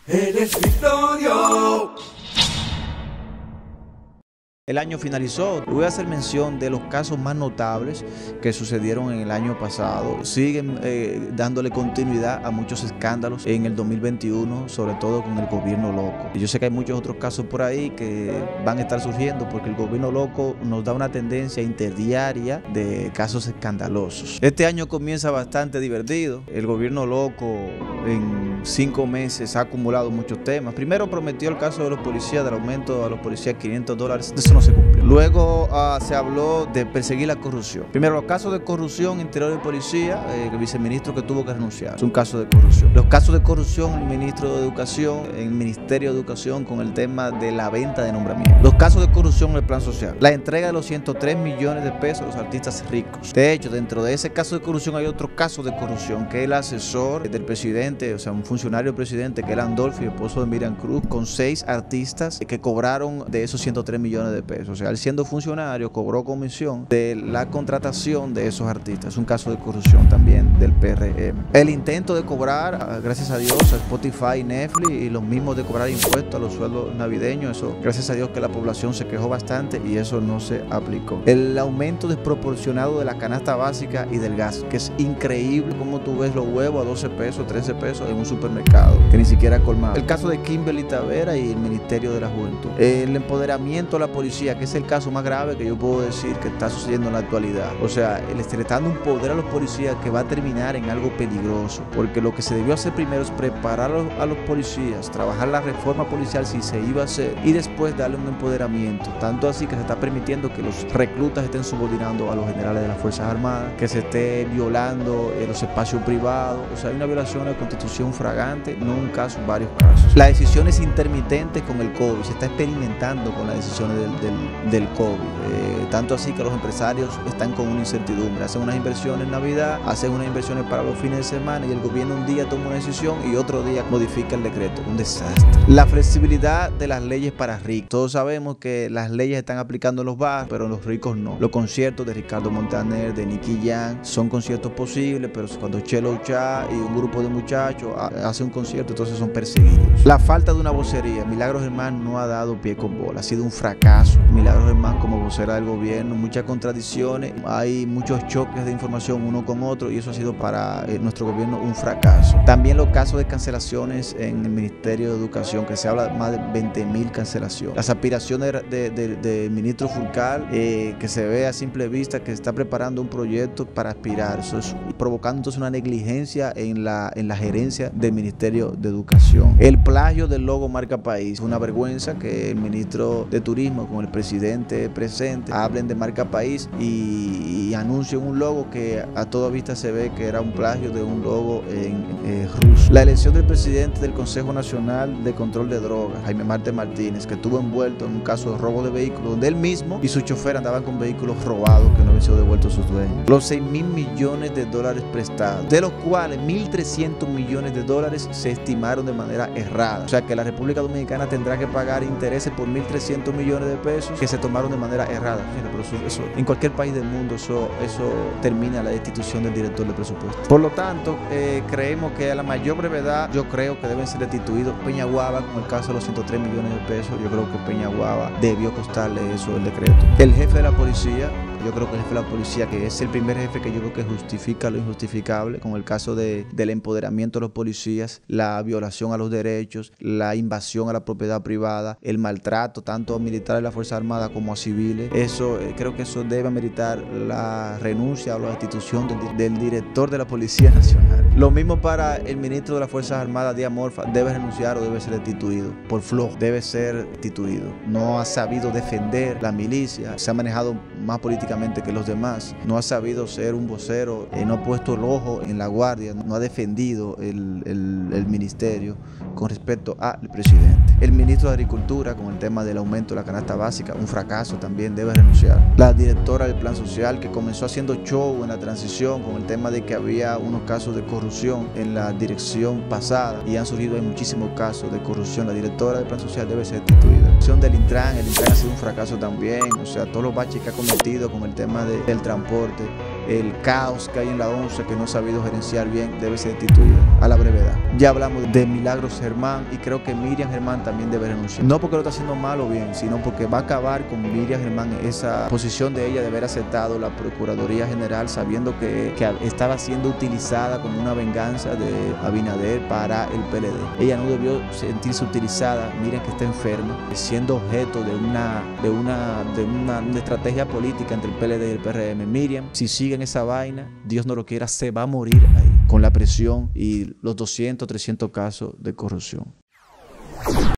El escritorio. El año finalizó. Voy a hacer mención de los casos más notables que sucedieron en el año pasado. Siguen dándole continuidad a muchos escándalos en el 2021, sobre todo con el gobierno loco. Yo sé que hay muchos otros casos por ahí que van a estar surgiendo porque el gobierno loco nos da una tendencia interdiaria de casos escandalosos. Este año comienza bastante divertido. El gobierno loco en 5 meses ha acumulado muchos temas. Primero prometió el caso de los policías, del aumento a los policías $500. Eso no se cumplió. Luego se habló de perseguir la corrupción. Primero, los casos de corrupción interior de policía, el viceministro que tuvo que renunciar. Es un caso de corrupción. Los casos de corrupción, el ministro de Educación, el Ministerio de Educación con el tema de la venta de nombramientos. Los casos de corrupción en el plan social. La entrega de los 103 millones de pesos a los artistas ricos. De hecho, dentro de ese caso de corrupción hay otro caso de corrupción, que es el asesor del presidente, o sea, un funcionario del presidente, que era Andolfi, esposo de Miriam Cruz, con 6 artistas que cobraron de esos 103 millones de pesos. O sea, él siendo funcionario cobró comisión de la contratación de esos artistas. Es un caso de corrupción también del PRM. El intento de cobrar, gracias a Dios, a Spotify, Netflix y los mismos de cobrar impuestos a los sueldos navideños, eso, gracias a Dios que la población se quejó bastante y eso no se aplicó. El aumento desproporcionado de la canasta básica y del gas, que es increíble cómo tú ves los huevos a 12 pesos, 13 pesos en un supermercado, que ni siquiera ha colmado. El caso de Kimberly Tavera y el Ministerio de la Juventud. El empoderamiento de la policía, que es el caso más grave que yo puedo decir que está sucediendo en la actualidad. O sea, le está dando un poder a los policías que va a terminar en algo peligroso, porque lo que se debió hacer primero es preparar a los policías, trabajar la reforma policial si se iba a hacer y después darle un empoderamiento, tanto así que se está permitiendo que los reclutas estén subordinando a los generales de las Fuerzas Armadas, que se esté violando los espacios privados. O sea, hay una violación a la Constitución fragante, no un caso, varios casos. Las decisiones intermitentes con el COVID, se está experimentando con las decisiones del COVID, tanto así que los empresarios están con una incertidumbre, hacen unas inversiones en Navidad, hacen unas inversiones para los fines de semana y el gobierno un día toma una decisión y otro día modifica el decreto. Un desastre. La flexibilidad de las leyes para ricos. Todos sabemos que las leyes están aplicando en los bajos, pero en los ricos no. Los conciertos de Ricardo Montaner, de Nicky Jam, son conciertos posibles, pero cuando Chelo Chá y un grupo de muchachos hace un concierto, entonces son perseguidos. La falta de una vocería. Milagros Germán no ha dado pie con bola, ha sido un fracaso. Milagros Germán como vocera del gobierno, muchas contradicciones, hay muchos choques de información uno con otro y eso ha sido para nuestro gobierno un fracaso. También los casos de cancelaciones en el Ministerio de Educación, que se habla de más de 20.000 cancelaciones. Las aspiraciones del ministro Fulcal, que se ve a simple vista que está preparando un proyecto para aspirar, eso es provocando entonces una negligencia en la gerencia del Ministerio de Educación. El plagio del logo marca país, una vergüenza que el ministro de Turismo con el presidente presente hablen de marca país y anuncien un logo que a toda vista se ve que era un plagio de un logo en ruso. La elección del presidente del Consejo Nacional de Control de Drogas, Jaime Marte Martínez, que estuvo envuelto en un caso de robo de vehículos donde él mismo y su chofer andaban con vehículos robados que no habían sido devueltos a sus dueños. Los $6.000 millones prestados, de los cuales $1.300 millones se estimaron de manera errada. O sea que la República Dominicana tendrá que pagar intereses por $1.300 millones que se tomaron de manera errada. Pero eso, en cualquier país del mundo eso termina la destitución del director de presupuesto. Por lo tanto, creemos que a la mayor brevedad yo creo que deben ser destituidos. Peñaguaba, con el caso de los 103 millones de pesos, yo creo que Peñaguaba debió costarle eso el decreto. El jefe de la policía, yo creo que el jefe de la policía, que es el primer jefe que yo creo que justifica lo injustificable, con el caso del empoderamiento de los policías, la violación a los derechos, la invasión a la propiedad privada, el maltrato tanto a militares de la Fuerza Armada como a civiles. Eso, creo que eso debe meritar la renuncia o la destitución del director de la Policía Nacional. Lo mismo para el ministro de las Fuerzas Armadas, Díaz Morfa, debe renunciar o debe ser destituido. Por flojo, debe ser destituido. No ha sabido defender la milicia, se ha manejado más políticamente que los demás, no ha sabido ser un vocero, no ha puesto el ojo en la guardia, no ha defendido el ministerio con respecto al presidente. El ministro de Agricultura, con el tema del aumento de la canasta básica, un fracaso, también debe renunciar. La directora del Plan Social, que comenzó haciendo show en la transición con el tema de que había unos casos de corrupción en la dirección pasada y han surgido muchísimos casos de corrupción. La directora del Plan Social debe ser destituida. El Intran ha sido un fracaso también, o sea, todos los baches que ha cometido con el tema del transporte, el caos que hay en la 11 que no ha sabido gerenciar bien, debe ser destituida. a la brevedad. Ya hablamos de Milagros Germán y creo que Miriam Germán también debe renunciar. No porque lo está haciendo mal o bien, sino porque va a acabar con Miriam Germán esa posición de ella de haber aceptado la Procuraduría General sabiendo que estaba siendo utilizada como una venganza de Abinader para el PLD. Ella no debió sentirse utilizada. Miren que está enferma, siendo objeto de una estrategia política entre el PLD y el PRM. Miriam, si siguen esa vaina, Dios no lo quiera, se va a morir ahí con la presión y los 200, 300 casos de corrupción.